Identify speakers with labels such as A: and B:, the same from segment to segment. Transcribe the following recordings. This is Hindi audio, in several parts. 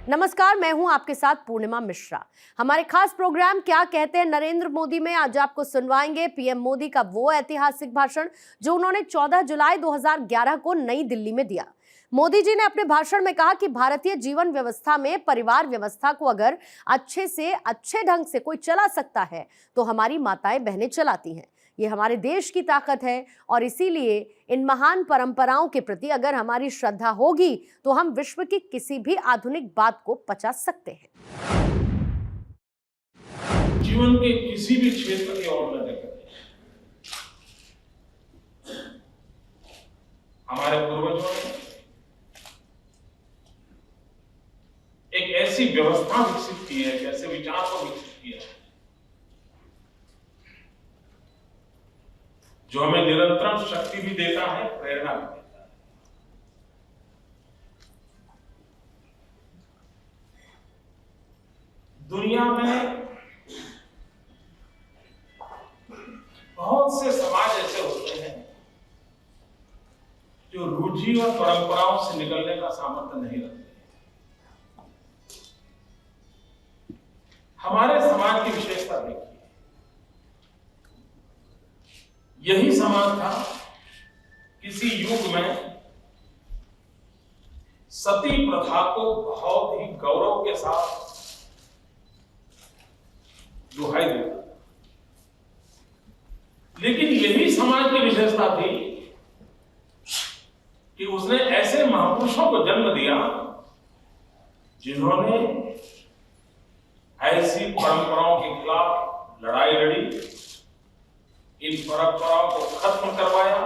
A: नमस्कार, मैं हूं आपके साथ पूर्णिमा मिश्रा। हमारे खास प्रोग्राम क्या कहते हैं नरेंद्र मोदी में आज आपको सुनवाएंगे पीएम मोदी का वो ऐतिहासिक भाषण जो उन्होंने 14 जुलाई 2011 को नई दिल्ली में दिया। मोदी जी ने अपने भाषण में कहा कि भारतीय जीवन व्यवस्था में परिवार व्यवस्था को अगर अच्छे से अच्छे ढंग से कोई चला सकता है तो हमारी माताएं बहनें चलाती हैं। ये हमारे देश की ताकत है और इसीलिए इन महान परंपराओं के प्रति अगर हमारी श्रद्धा होगी तो हम विश्व की किसी भी आधुनिक बात को पचा सकते हैं।
B: जीवन के किसी भी क्षेत्र की ओर न देखें, हमारे पूर्वजों ने एक ऐसी व्यवस्था विकसित की है, एक ऐसे विचार को विकसित किया है जो हमें निरंतर शक्ति भी देता है, प्रेरणा भी देता है। दुनिया में बहुत से समाज ऐसे होते हैं जो रूढ़ि और परंपराओं से निकलने का सामर्थ्य नहीं रखते। हमारे समाज की विशेषता देखिए, यही समाज था किसी युग में सती प्रथा को बहुत ही गौरव के साथ दुहाई देता था। लेकिन यही समाज की विशेषता थी कि उसने ऐसे महापुरुषों को जन्म दिया जिन्होंने ऐसी परंपराओं के खिलाफ लड़ाई लड़ी, इन परंपराओं को खत्म करवाया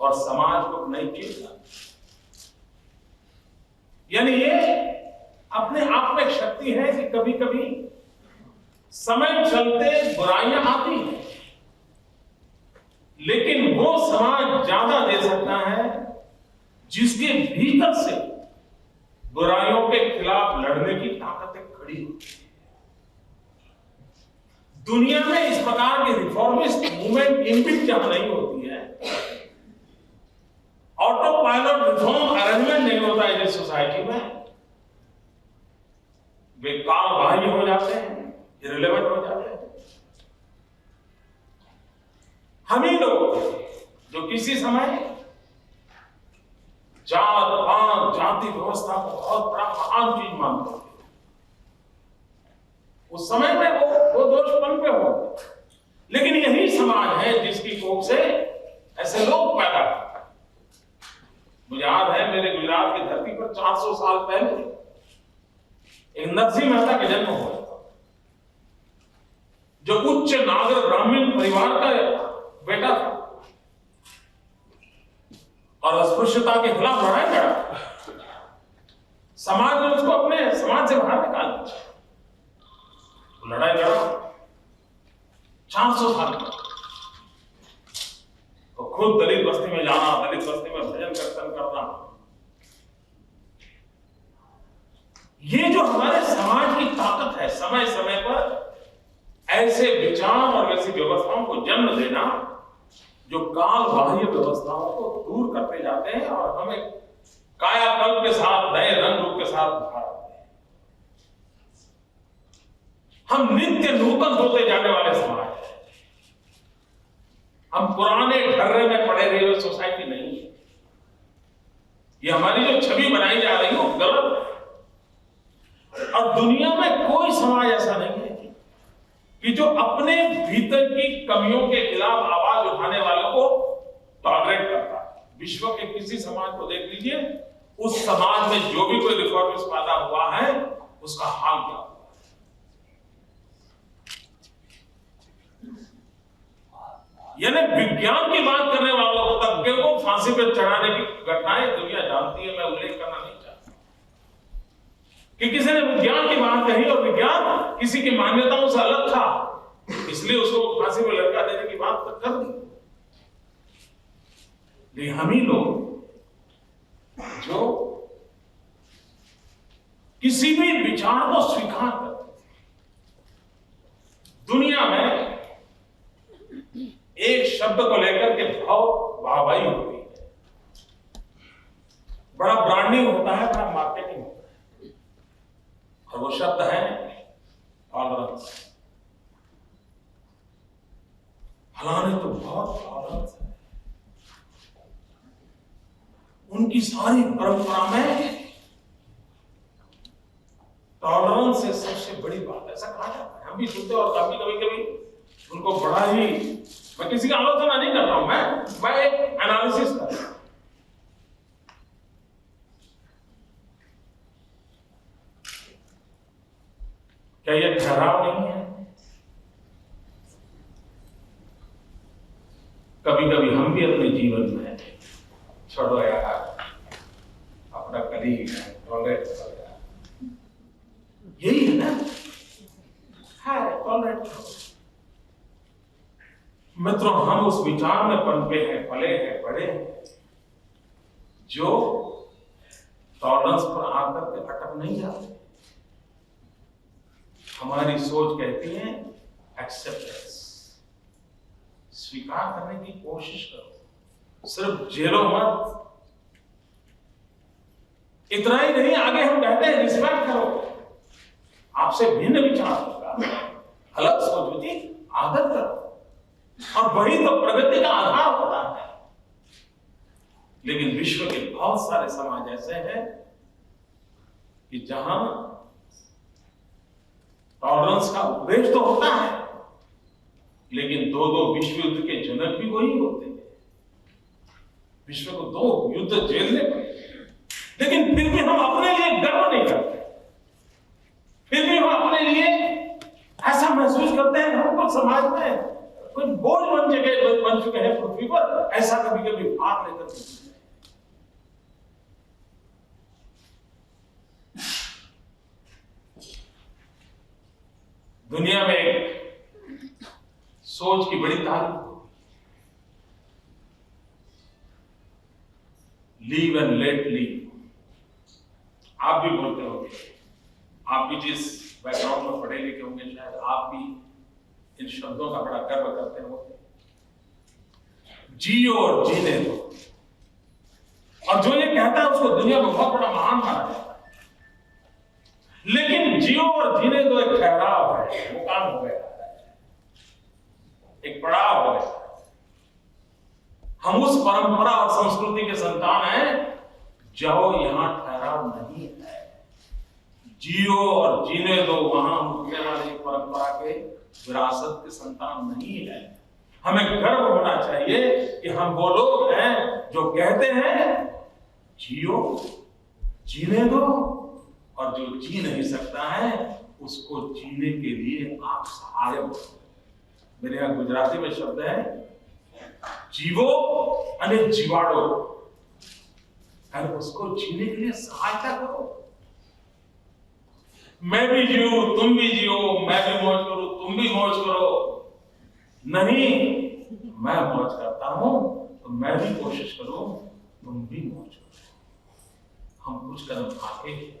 B: और समाज को नई चेतना। यानी ये अपने आप में एक शक्ति है कि कभी कभी समय चलते बुराइयां आती हैं, लेकिन वो समाज ज्यादा दे सकता है जिसके भीतर से बुराइयों के खिलाफ लड़ने की ताकतें खड़ी होती है। दुनिया में इस प्रकार की रिफॉर्मिस्ट मूवमेंट इनबिल्ट जहां नहीं होती है, ऑटो पायलट रिफॉर्म अरेंजमेंट नहीं होता है जिस सोसाइटी में, वे कालबाह्य हो जाते हैं, इररिलेवेंट हो जाते हैं। हम ही लोग जो किसी समय जात पात जाति व्यवस्था को बहुत बड़ा महान चीज मानते थे, उस समय में वो दोष पन पे हो। लेकिन यही समाज है जिसकी कोख से ऐसे लोग पैदा हुए। मुझे याद है मेरे गुजरात की धरती पर 400 साल पहले एक नरसिंह मेहता का जन्म हुआ जो उच्च नागर ग्रामीण परिवार का बेटा था और अस्पृश्यता के खिलाफ लड़ाई लड़ा। समाज ने उसको अपने समाज से बाहर निकाल दिया। लड़ाई लड़ा 400 साल तक, तो खुद दलित बस्ती में जाना, दलित बस्ती में भजन कीर्तन करना, ये जो हमारे समाज की ताकत है, समय समय पर ऐसे विचार और ऐसी व्यवस्थाओं को जन्म देना जो काल बाह्य व्यवस्थाओं को दूर करते जाते हैं और हमें कायाकल्प के साथ, नए रंग रूप के साथ उभारते हैं। हम नित्य नूतन होते जाने वाले समाज है। हम पुराने ढर्रे में पड़े हुए सोसाइटी नहीं है। ये हमारी जो छवि बनाई जा रही है वो गलत है। और दुनिया में कोई समाज ऐसा नहीं है कि जो अपने भीतर की कमियों के खिलाफ आवाज उठाने वालों को टॉलरेट करता है। विश्व के किसी समाज को देख लीजिए, उस समाज में जो भी कोई रिफॉर्मिस्ट पैदा हुआ है उसका हाल क्या हुआ। यानी विज्ञान की बात करने वालों तज्ञों को फांसी पर चढ़ाने की घटनाएं दुनिया जानती है, मैं उल्लेख करना नहीं चाहता कि किसी ने विज्ञान की बात कही और विज्ञान किसी की मान्यताओं से अलग था, इसलिए उसको फांसी में लटका देने की बात तो कर दी। लेकिन हम ही लोग जो किसी भी विचार को स्वीकार करते, दुनिया में एक शब्द को लेकर के बहुत वाहवाही होती है, बड़ा ब्रांडिंग होता है, बड़ा मार्केटिंग होता है। वो शब्द है टॉलरेंस। फलाने तो बहुत टॉलरेंस है, उनकी सारी परंपरा में टॉलरेंस से सबसे बड़ी बात ऐसा कहा जाता है। हम भी सुनते हैं और कभी कभी उनको बड़ा ही, मैं किसी की आलोचना नहीं कर रहा हूं, मैं एक एनालिसिस कर रहा हूं। क्या ये ठहराव नहीं है? कभी कभी हम भी अपने जीवन में छोड़ो यार, अपना कलीग है, टॉलरेट कर यार, यही है ना, है टॉलरेट। मित्रों, हम उस विचार में पनपे हैं, पले हैं, बड़े हैं, जो टॉलरेंस पर आकर के अटक नहीं जाते। हमारी सोच कहती है एक्सेप्टेंस, स्वीकार करने की कोशिश करो, सिर्फ झेलो मत। इतना ही नहीं, आगे हम कहते हैं रिस्पेक्ट करो, आपसे भिन्न विचार होगा, अलग सोच होती, आदत करो, और वही तो प्रगति का आधार होता है। लेकिन विश्व के बहुत सारे समाज ऐसे हैं कि जहां टॉलरेंस का उपदेश तो होता है, लेकिन दो विश्व युद्ध के जनक भी वही होते हैं। विश्व को 2 युद्ध झेलने पड़े, लेकिन फिर भी हम अपने लिए गर्व नहीं करते, फिर भी हम अपने लिए ऐसा महसूस करते हैं हम कुछ समाज में कुछ बोझ बन चुके हैं पृथ्वी पर, ऐसा कभी कभी भाग लेकर दुनिया में एक सोच की बड़ी तारीफ होती, लीव एंड लेट लीव। आप भी बोलते होंगे, आप भी जिस बैकग्राउंड में पढ़े लिखे होंगे, शायद आप भी इन शब्दों का बड़ा गर्व करते होंगे, जियो और जीने दो। और जो ये कहता है उसको दुनिया में बहुत बड़ा महान माना जाता है। लेकिन जियो और जीने दो एक ठहराव है, मुकाम हो गया, एक पड़ाव हो गया। हम उस परंपरा और संस्कृति के संतान हैं जो यहां ठहराव नहीं है। जियो और जीने दो वहां उठने वाली परंपरा के विरासत के संतान नहीं है। हमें गर्व होना चाहिए कि हम वो लोग हैं जो कहते हैं जियो, जीने दो, और जो जी नहीं सकता है उसको जीने के लिए आप सहायक हो। मेरे यहां गुजराती में शब्द है जीवो अने जीवाड़ो, अरे उसको जीने के लिए सहायता करो। मैं भी जीऊं, तुम भी जियो, मैं भी मौज करूं, तुम भी मौज करो। नहीं, मैं मौज करता हूं तो मैं भी कोशिश करूं, तुम भी मौज करो। हम कुछ कदम आगे हैं।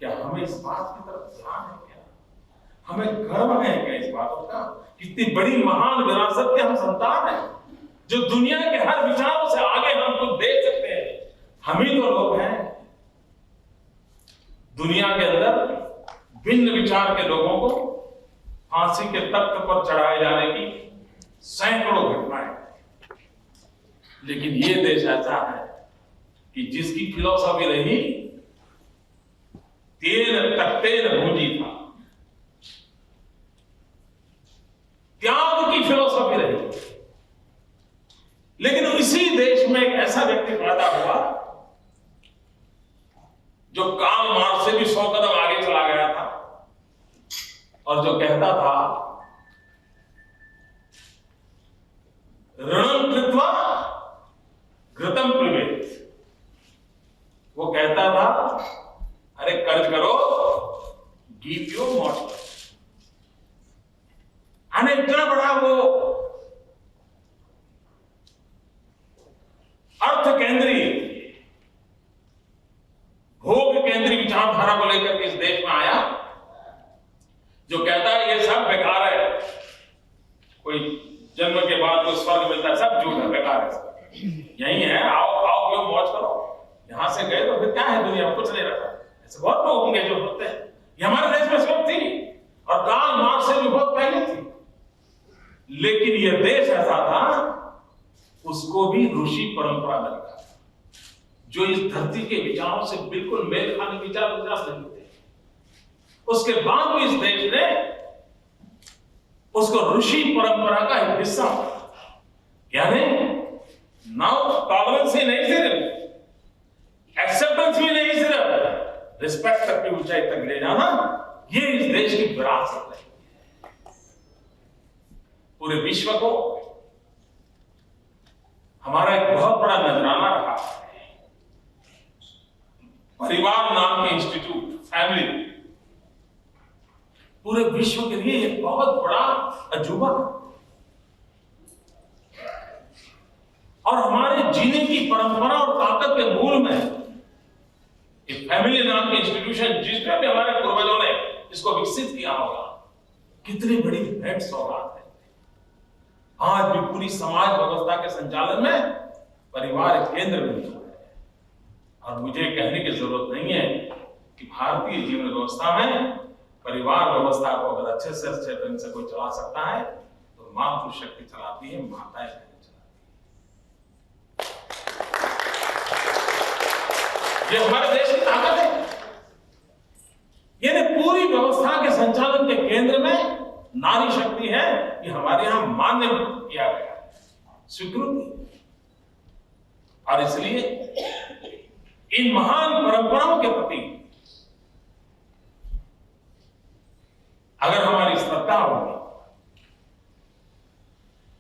B: क्या हमें इस बात की तरफ ध्यान है? क्या हमें गर्व है क्या इस बातों का? कितनी बड़ी महान विरासत के हम संतान हैं, जो दुनिया के हर विचारों से आगे हम कुछ देख सकते हैं। हम ही तो लोग हैं। दुनिया के अंदर भिन्न विचार के लोगों को फांसी के तख्त पर चढ़ाए जाने की सैकड़ों घटनाएं, लेकिन ये देश ऐसा है कि जिसकी फिलॉसफी रही तेल तख्तेल भूंजी था, त्याग की फिलॉसफी रही। लेकिन इसी देश में एक ऐसा व्यक्ति पैदा हुआ जो कार्ल मार्क्स से भी 100 कदम आगे चला गया था, और जो कहता था ऋणं कृत्वा घृतं पिबेत्। वो कहता था अरे कर्ज करो, घी पियो, मौज करो। इतना बड़ा वो अर्थ केंद्रीय, भोग केंद्रीय विचारधारा को लेकर के इस देश में आया, जो कहता है ये सब बेकार है, कोई जन्म के बाद कोई स्वर्ग मिलता है, सब झूठ है, बेकार है, सब यही है, आओ खाओ पियो मौज करो। यहां से गए तो फिर क्या है, दुनिया में कुछ नहीं रखा। ऐसे बहुत लोग होंगे जो होते हैं, ये हमारे देश ऐसा था, उसको भी ऋषि परंपरा में लिखा, जो इस धरती के विचारों से बिल्कुल मेल खाने विचार नहीं थे। उसके बाद भी इस देश ने उसको ऋषि परंपरा का एक हिस्सा, यानी नाउ टॉलरेंस ही नहीं सिर्फ, एक्सेप्टेंस भी नहीं सिर्फ, रिस्पेक्ट तक की ऊंचाई तक ले जाना, ये इस देश की विरासत है। पूरे विश्व को हमारा एक बहुत बड़ा नजराना रहा परिवार नाम के इंस्टीट्यूट, फैमिली, पूरे विश्व के लिए एक बहुत बड़ा अजूबा और हमारे जीने की परंपरा और ताकत के मूल में एक फैमिली नाम के इंस्टीट्यूशन, जिसमें भी हमारे पूर्वजों ने इसको विकसित किया होगा, कितनी बड़ी भेंट सौगात है। आज भी पूरी समाज व्यवस्था के संचालन में परिवार एक केंद्र बिंदु है। और मुझे कहने की जरूरत नहीं है कि भारतीय जीवन व्यवस्था में परिवार व्यवस्था को अगर अच्छे से कोई चला सकता है तो मातृशक्ति चलाती है, माताएं चलाती है। ये हमारे देश की ताकत है। यानी पूरी व्यवस्था के संचालन के केंद्र में नारी शक्ति है। ये हमारे यहां मान्य किया गया है, स्वीकृति। और इसलिए इन महान परंपराओं के प्रति अगर हमारी श्रद्धा होगी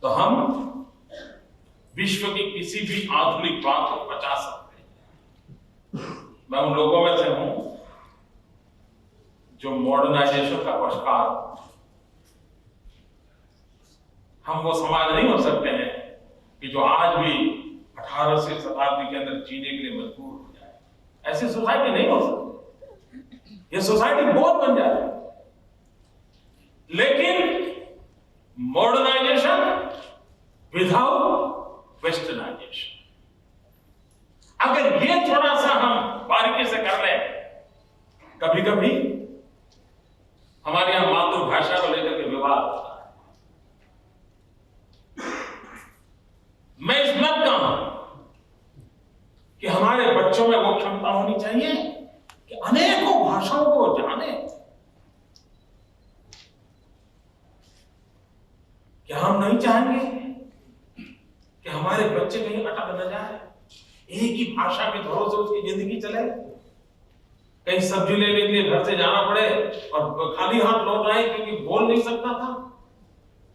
B: तो हम विश्व की किसी भी आधुनिक बात को पचा सकते हैं। मैं उन लोगों में से हूं जो मॉडर्नाइजेशन का पक्षकार, हम वो समाज नहीं हो सकते हैं कि जो आज भी 18वीं शताब्दी के अंदर जीने के लिए मजबूर हो जाए। ऐसी सोसाइटी नहीं हो सकती। ये सोसाइटी बहुत बन जाए, लेकिन मॉडर्नाइजेशन विदाउट वेस्टर्नाइजेशन, अगर ये थोड़ा सा हम बारीकी से कर लें, कभी कभी हमारे यहां मातृभाषा को लेकर के विवाद होता है। मैं इस मत का हूं कि हमारे बच्चों में वो क्षमता होनी चाहिए कि अनेकों भाषाओं को जाने। क्या हम नहीं चाहेंगे कि हमारे बच्चे कहीं अटक न जाए, एक ही भाषा के भरोसे उसकी जिंदगी चले, कहीं सब्जी लेने के लिए घर से जाना पड़े और खाली हाथ लौट आए क्योंकि बोल नहीं सकता था?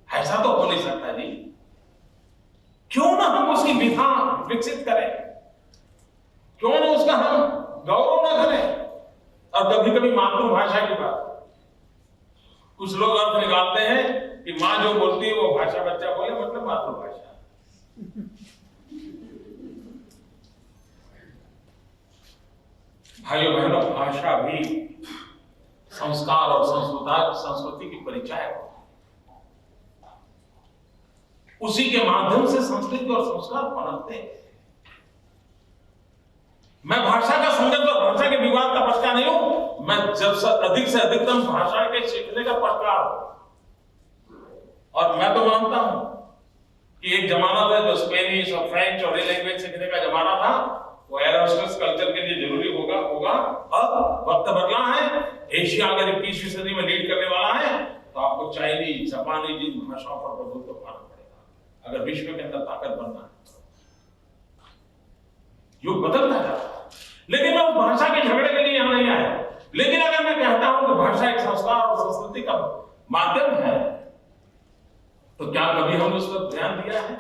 B: ऐसा तो हो नहीं सकता जी। क्यों ना हम उसकी विधा विकसित करें, क्यों ना उसका हम गौरव न करें। और कभी कभी मातृभाषा की बात, कुछ लोग अर्थ निकालते हैं कि मां जो बोलती है वो भाषा बच्चा बोले, मतलब मातृभाषा। भाइयों बहनों, भाषा भी संस्कार और संस्कृति की परिचय है। उसी के माध्यम से संस्कृति और संस्कार पनपते हैं। मैं भाषा का संघर्ष और भाषा के विवाद का पक्षकार नहीं हूं। मैं जब अधिक से अधिकतम भाषा के सीखने का पक्षकार हूं। और मैं तो मानता हूं कि एक जमाना था जो स्पेनिश और फ्रेंच और लैंग्वेज सीखने का जमाना था, वो एयर होस्टेस कल्चर के लिए जरूरी होगा। अब वक्त बदला है। एशिया अगर 21वीं सदी में लीड करने वाला है तो आपको चाइनीज, जापानी जिन भाषाओं पर प्रभुत्व पाना पड़ेगा अगर विश्व के अंदर ताकत बनना है। युग बदलता जा रहा है, लेकिन मैं उस भाषा के झगड़े के लिए यहां नहीं आया। लेकिन अगर मैं कहता हूं कि भाषा एक संस्कार और संस्कृति का माध्यम है, तो क्या कभी हमने उस पर ध्यान दिया है?